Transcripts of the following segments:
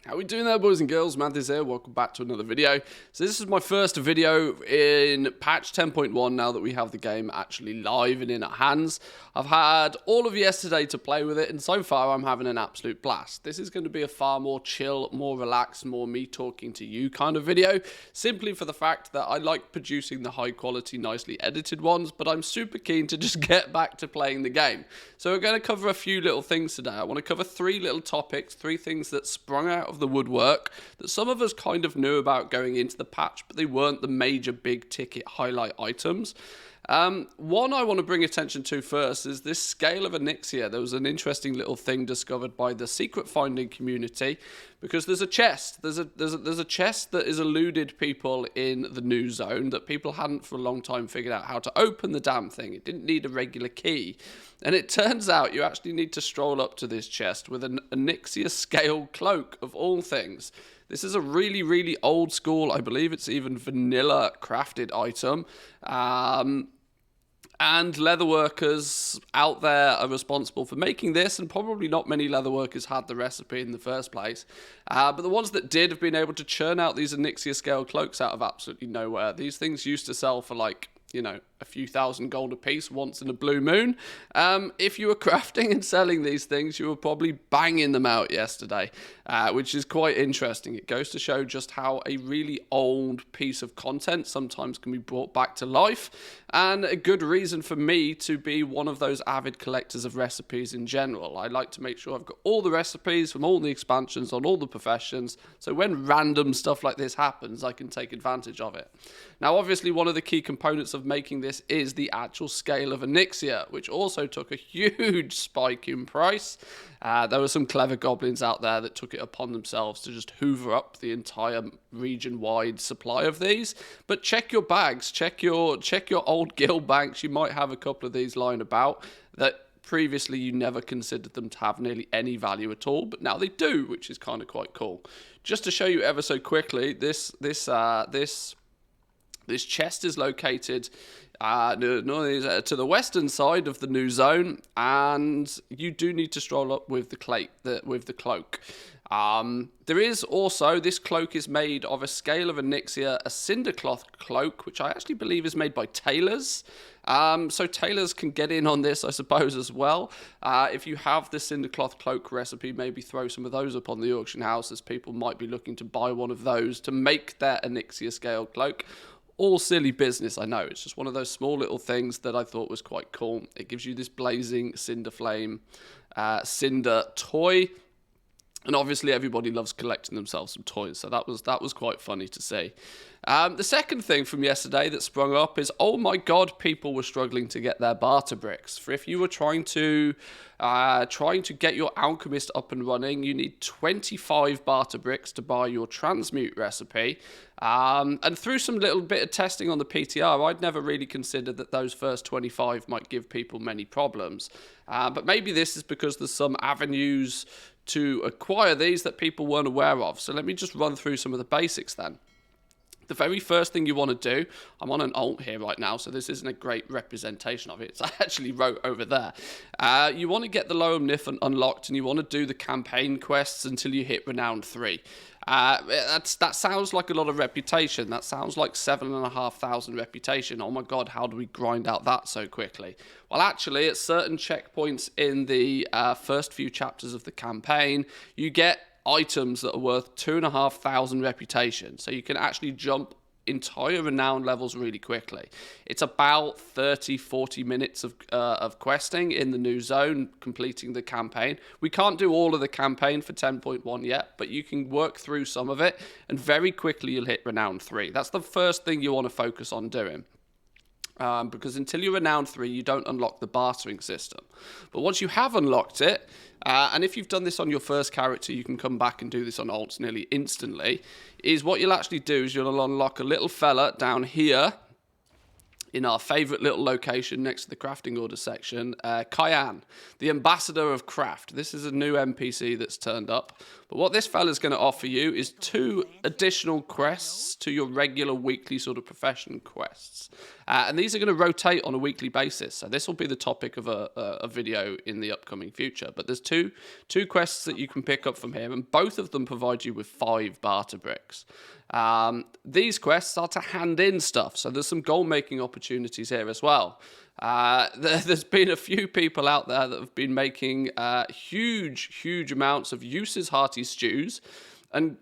How we doing there, boys and girls? Manthieus here. Welcome back to another video. So this is my first video in patch 10.1 now that we have the game actually live and in our hands. I've had all of yesterday to play with it, and so far I'm having an absolute blast. This is going to be a far more chill, more relaxed, more me talking to you kind of video, simply for the fact that I like producing the high quality, nicely edited ones, but I'm super keen to just get back to playing the game. So we're going to cover a few little things today. I want to cover three little topics, three things that sprung out of the woodwork that some of us kind of knew about going into the patch, but they weren't the major big ticket highlight items. One I want to bring attention to first is this scale of Onyxia. There was an interesting little thing discovered by the secret finding community, because there's a chest. There's a chest that has eluded people in the new zone that people hadn't for a long time figured out how to open the damn thing. It didn't need a regular key. And it turns out you actually need to stroll up to this chest with an Onyxia scale cloak of all things. This is a really, really old school, I believe it's even vanilla crafted item. And leatherworkers out there are responsible for making this, and probably not many leatherworkers had the recipe in the first place. But the ones that did have been able to churn out these Onyxia scale cloaks out of absolutely nowhere. These things used to sell for like, you know, a few thousand gold a piece once in a blue moon. If you were crafting and selling these things, you were probably banging them out yesterday, which is quite interesting. It goes to show just how a really old piece of content sometimes can be brought back to life, and a good reason for me to be one of those avid collectors of recipes in general. I like to make sure I've got all the recipes from all the expansions on all the professions, so when random stuff like this happens, I can take advantage of it. Now, obviously, one of the key components of making this is the actual scale of Onyxia, which also took a huge spike in price. There were some clever goblins out there that took it upon themselves to just hoover up the entire region-wide supply of these. But check your bags, check your old guild banks. You might have a couple of these lying about that previously you never considered them to have nearly any value at all, but now they do, which is kind of quite cool. Just to show you ever so quickly, this chest is located to the western side of the new zone, and you do need to stroll up with the cloak. There is also, this cloak is made of a scale of Onyxia, a cinder cloth cloak, which I actually believe is made by tailors. So tailors can get in on this, I suppose, as well. If you have the cinder cloth cloak recipe, maybe throw some of those up on the auction house, as people might be looking to buy one of those to make their Onyxia scale cloak. All silly business, I know. It's just one of those small little things that I thought was quite cool. It gives you this blazing cinder flame, cinder toy. And obviously everybody loves collecting themselves some toys, so that was quite funny to see. The second thing from yesterday that sprung up is, oh my god, people were struggling to get their Barter Bricks. For if you were trying to get your alchemist up and running, you need 25 Barter Bricks to buy your transmute recipe. And through some little bit of testing on the PTR, I'd never really considered that those first 25 might give people many problems. But maybe this is because there's some avenues to acquire these that people weren't aware of. So let me just run through some of the basics then. The very first thing you want to do, I'm on an alt here right now, so this isn't a great representation of it. It's actually wrote over there. You want to get the Low Omniphant unlocked, and you want to do the campaign quests until you hit Renown 3. That sounds like a lot of reputation. That sounds like 7,500 reputation. Oh my god, how do we grind out that so quickly? Well, actually, at certain checkpoints in the first few chapters of the campaign, you get items that are worth 2,500 reputation. So you can actually jump entire renown levels really quickly. It's about 30-40 minutes of questing in the new zone, completing the campaign. We can't do all of the campaign for 10.1 yet, but you can work through some of it, and very quickly you'll hit Renown 3. That's the first thing you want to focus on doing. Because until you're Renown 3, you don't unlock the bartering system. But once you have unlocked it, and if you've done this on your first character, you can come back and do this on alts nearly instantly, is what you'll actually do is you'll unlock a little fella down here in our favourite little location next to the crafting order section, Kyan, the ambassador of craft. This is a new NPC that's turned up. But what this fella's going to offer you is 2 additional quests to your regular weekly sort of profession quests. And these are going to rotate on a weekly basis. So this will be the topic of a video in the upcoming future. But there's two quests that you can pick up from here, and both of them provide you with 5 barter bricks. These quests are to hand in stuff, so there's some gold making opportunities here as well. There's been a few people out there that have been making huge amounts of Uses hearty stews and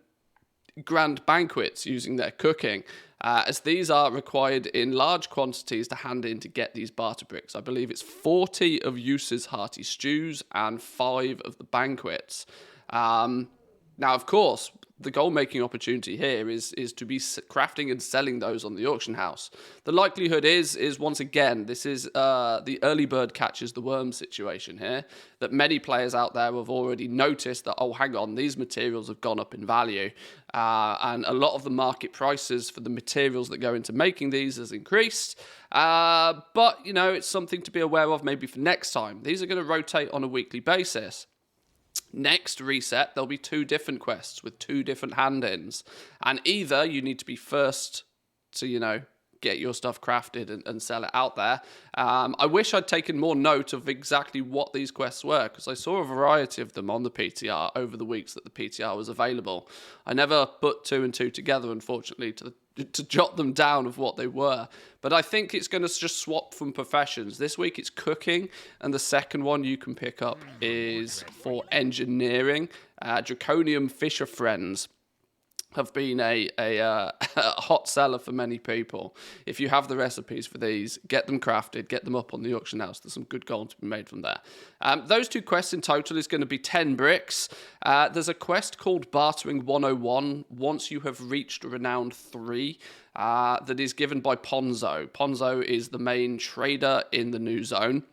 grand banquets using their cooking, as these are required in large quantities to hand in to get these barter bricks. I believe it's 40 of Uses hearty stews and 5 of the banquets. Now, of course, the gold making opportunity here is to be crafting and selling those on the auction house. The likelihood is once again, this is the early bird catches the worm situation here, that many players out there have already noticed that, oh, hang on, these materials have gone up in value. And a lot of the market prices for the materials that go into making these has increased. But, you know, it's something to be aware of maybe for next time. These are going to rotate on a weekly basis. Next reset, there'll be 2 different quests with 2 different hand-ins. And either you need to be first to, you know, get your stuff crafted and sell it out there. I wish I'd taken more note of exactly what these quests were, because I saw a variety of them on the PTR over the weeks that the PTR was available. I never put 2 and 2 together, unfortunately, to jot them down of what they were. But I think it's going to just swap from professions. This week it's cooking, and the second one you can pick up is for engineering. Draconium Fisher Friends have been a hot seller for many people. If you have the recipes for these, get them crafted, get them up on the auction house. There's some good gold to be made from there. Those 2 quests in total is going to be 10 bricks. There's a quest called Bartering 101, once you have reached Renowned 3, that is given by Ponzo. Ponzo is the main trader in the new zone.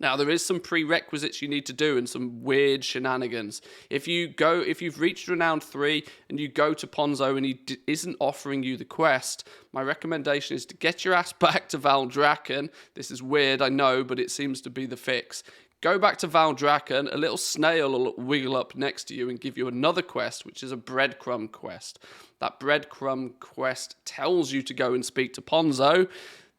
Now, there is some prerequisites you need to do and some weird shenanigans. If you've reached Renowned 3 and you go to Ponzo and he isn't offering you the quest, my recommendation is to get your ass back to Valdrakken. This is weird, I know, but it seems to be the fix. Go back to Valdrakken, a little snail will wiggle up next to you and give you another quest, which is a breadcrumb quest. That breadcrumb quest tells you to go and speak to Ponzo.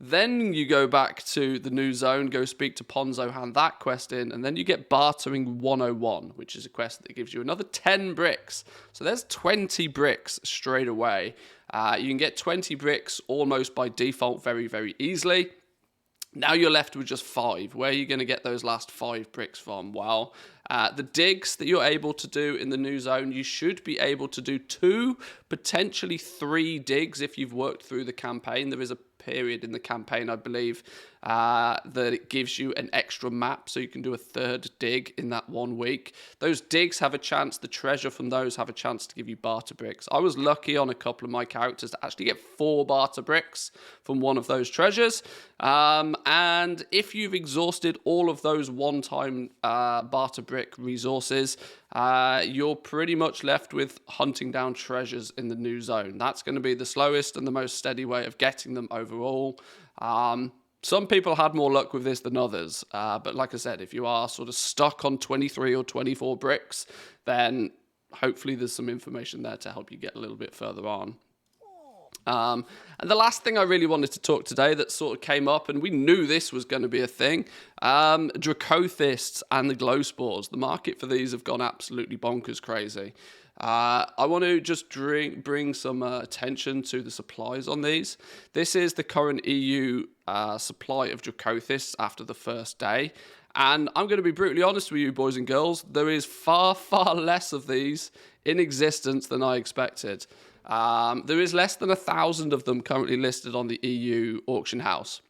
Then you go back to the new zone, go speak to Ponzo, hand that quest in, and then you get Bartering 101, which is a quest that gives you another 10 bricks. So there's 20 bricks straight away. You can get 20 bricks almost by default very easily. Now you're left with just 5. Where are you going to get those last 5 bricks from? Well, the digs that you're able to do in the new zone, you should be able to do 2, potentially 3 digs if you've worked through the campaign. There is a period in the campaign, I believe, that it gives you an extra map, so you can do a 3rd dig in that 1 week. Those digs have a chance, the treasure from those have a chance to give you barter bricks. I was lucky on a couple of my characters to actually get 4 barter bricks from one of those treasures. And if you've exhausted all of those one-time barter brick resources, you're pretty much left with hunting down treasures in the new zone. That's going to be the slowest and the most steady way of getting them overall. Some people had more luck with this than others, but like I said, if you are sort of stuck on 23 or 24 bricks, then hopefully there's some information there to help you get a little bit further on. And the last thing I really wanted to talk today that sort of came up, and we knew this was going to be a thing, Dracothysts and the glow spores. The market for these have gone absolutely bonkers crazy. I want to just bring some attention to the supplies on these. This is the current EU supply of Dracothysts after the first day. And I'm going to be brutally honest with you, boys and girls, there is far less of these in existence than I expected. There is less than 1,000 of them currently listed on the EU auction house.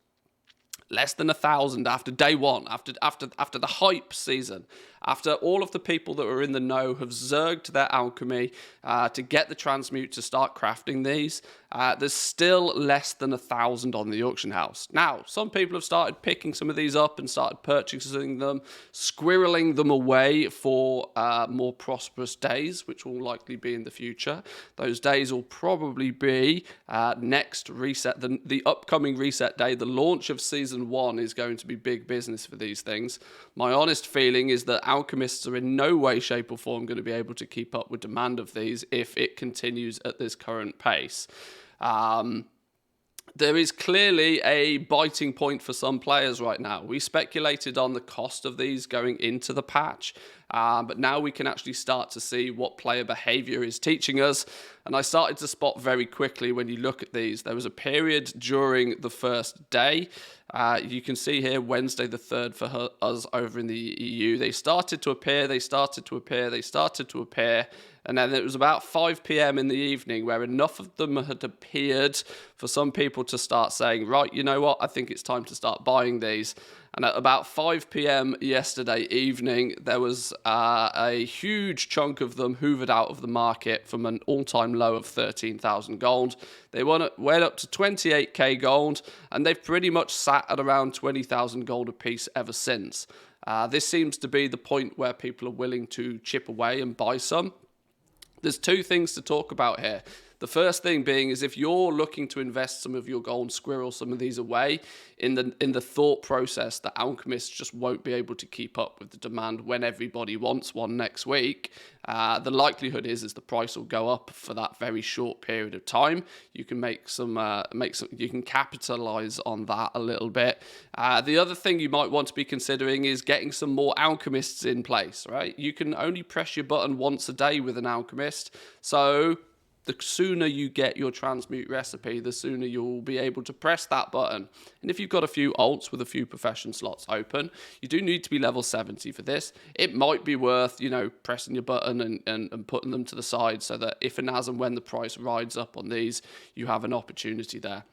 Less than 1,000 after day 1, after the hype season, after all of the people that were in the know have zerged their alchemy to get the transmute to start crafting these. there's still less than 1,000 on the auction house. Now, some people have started picking some of these up and started purchasing them, squirreling them away for more prosperous days, which will likely be in the future. Those days will probably be next reset, the upcoming reset day. The launch of Season 1 is going to be big business for these things. My honest feeling is that alchemists are in no way, shape or form going to be able to keep up with demand of these if it continues at this current pace. There is clearly a biting point for some players right now. We speculated on the cost of these going into the patch, but now we can actually start to see what player behavior is teaching us. And I started to spot very quickly when you look at these. There was a period during the first day. You can see here Wednesday the 3rd for us over in the EU. They started to appear, and then it was about 5 p.m. in the evening where enough of them had appeared for some people to start saying, right, you know what, I think it's time to start buying these. And at about 5 p.m. yesterday evening, there was a huge chunk of them hoovered out of the market from an all-time low of 13,000 gold. They went up to 28k gold, and they've pretty much sat at around 20,000 gold apiece ever since. This seems to be the point where people are willing to chip away and buy some. There's two things to talk about here. The first thing being is if you're looking to invest some of your gold, squirrel some of these away, in the thought process that alchemists just won't be able to keep up with the demand when everybody wants one next week, the likelihood is the price will go up for that very short period of time. You can you can capitalize on that a little bit. The other thing you might want to be considering is getting some more alchemists in place, right? You can only press your button once a day with an alchemist, so the sooner you get your transmute recipe, the sooner you'll be able to press that button. And if you've got a few alts with a few profession slots open, you do need to be level 70 for this. It might be worth, pressing your button and putting them to the side so that if and as and when the price rides up on these, you have an opportunity there.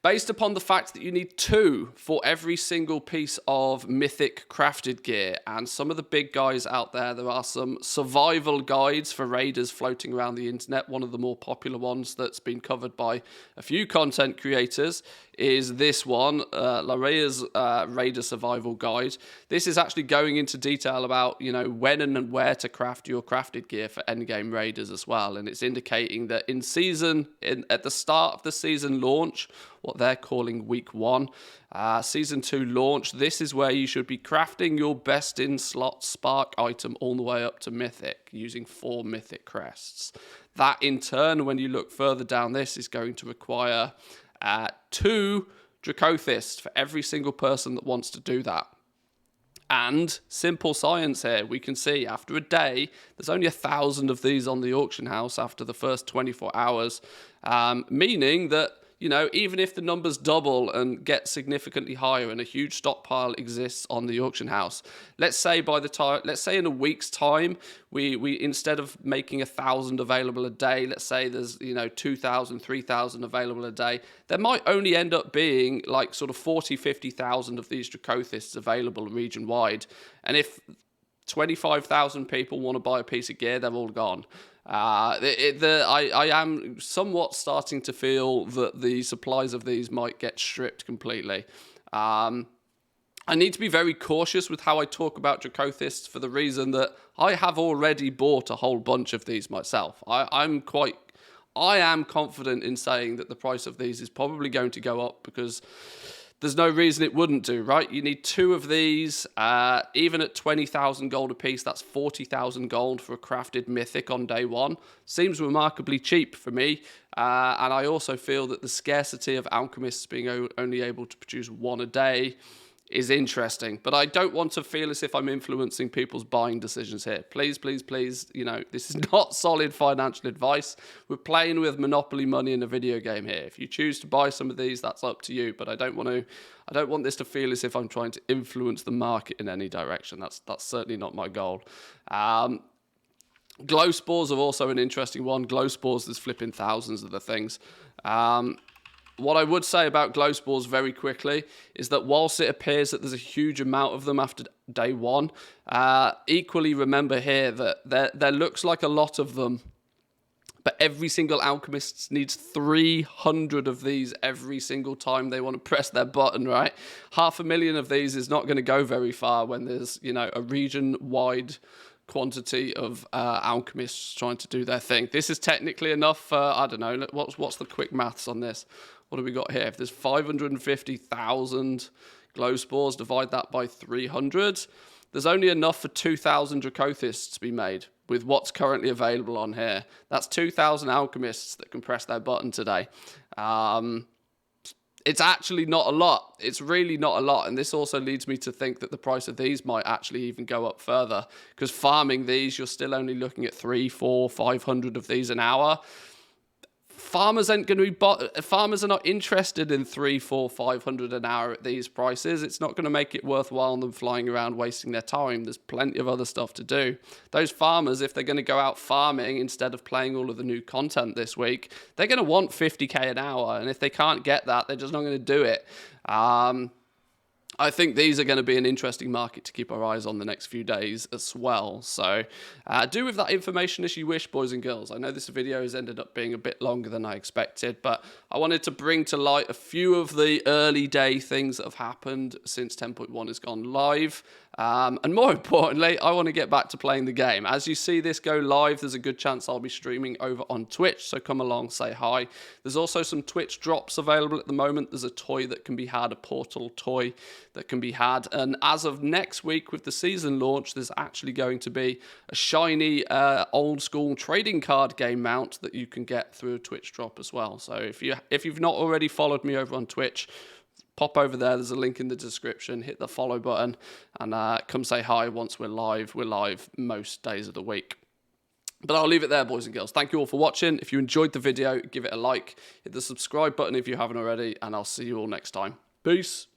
Based upon the fact that you need 2 for every single piece of mythic crafted gear, and some of the big guys out there are some survival guides for raiders floating around the internet. One of the more popular ones that's been covered by a few content creators is this one, Larea's Raider Survival Guide. This is actually going into detail about, when and where to craft your crafted gear for endgame raiders as well. And it's indicating that at the start of the season launch, what they're calling week 1, season 2 launch, this is where you should be crafting your best in slot spark item all the way up to mythic using 4 mythic crests. That in turn, when you look further down this, is going to require 2 Dracothysts for every single person that wants to do that. And simple science here, we can see after a day, there's only 1,000 of these on the auction house after the first 24 hours, meaning that, even if the numbers double and get significantly higher and a huge stockpile exists on the auction house, let's say in a week's time, we instead of making 1,000 available a day, let's say there's 2,000, 3,000 available a day, there might only end up being like sort of 40, 50,000 of these Dracothysts available region wide. And if 25,000 people want to buy a piece of gear, they're all gone. I am somewhat starting to feel that the supplies of these might get stripped completely. I need to be very cautious with how I talk about Dracothysts for the reason that I have already bought a whole bunch of these myself. I am confident in saying that the price of these is probably going to go up because there's no reason it wouldn't do, right? You need 2 of these, even at 20,000 gold apiece, that's 40,000 gold for a crafted mythic on day 1. Seems remarkably cheap for me, and I also feel that the scarcity of alchemists being only able to produce 1 a day is interesting, but I don't want to feel as if I'm influencing people's buying decisions here. Please, please, please, this is not solid financial advice. We're playing with monopoly money in a video game here. If you choose to buy some of these, that's up to you, but I don't want this to feel as if I'm trying to influence the market in any direction. That's certainly not my goal. Glow spores are also an interesting one. Glow spores, there's flipping thousands of the things. What I would say about glow spores very quickly is that whilst it appears that there's a huge amount of them after day 1, equally remember here that there looks like a lot of them But every single alchemist needs 300 of these every single time they want to press their button, right? 500,000 of these is not going to go very far when there's, you know, a region-wide quantity of alchemists trying to do their thing. This is technically enough for, I don't know, what's the quick maths on this? What do we got here? If there's 550,000 glow spores, divide that by 300. There's only enough for 2,000 Dracothysts to be made with what's currently available on here. That's 2,000 alchemists that can press their button today. It's actually not a lot. It's really not a lot. And this also leads me to think that the price of these might actually even go up further, because farming these, you're still only looking at 300, 400, 500 of these an hour. Farmers aren't going to be farmers are not interested in 300, 400, 500 an hour at these prices. It's not going to make it worthwhile them flying around wasting their time. There's plenty of other stuff to do. Those farmers, if they're going to go out farming instead of playing all of the new content this week, they're going to want 50k an hour, and if they can't get that, they're just not going to do it. I think these are going to be an interesting market to keep our eyes on the next few days as well. So do with that information as you wish, boys and girls. I know this video has ended up being a bit longer than I expected, but I wanted to bring to light a few of the early day things that have happened since 10.1 has gone live. And more importantly, I want to get back to playing the game. As you see this go live, there's a good chance I'll be streaming over on Twitch, so come along, say hi. There's also some Twitch drops available at the moment. There's a toy that can be had, a portal toy that can be had, and as of next week with the season launch, there's actually going to be a shiny old school trading card game mount that you can get through a Twitch drop as well. So if you've not already followed me over on Twitch, pop over there. There's a link in the description. Hit the follow button and come say hi once we're live. We're live most days of the week. But I'll leave it there, boys and girls. Thank you all for watching. If you enjoyed the video, give it a like. Hit the subscribe button if you haven't already, and I'll see you all next time. Peace.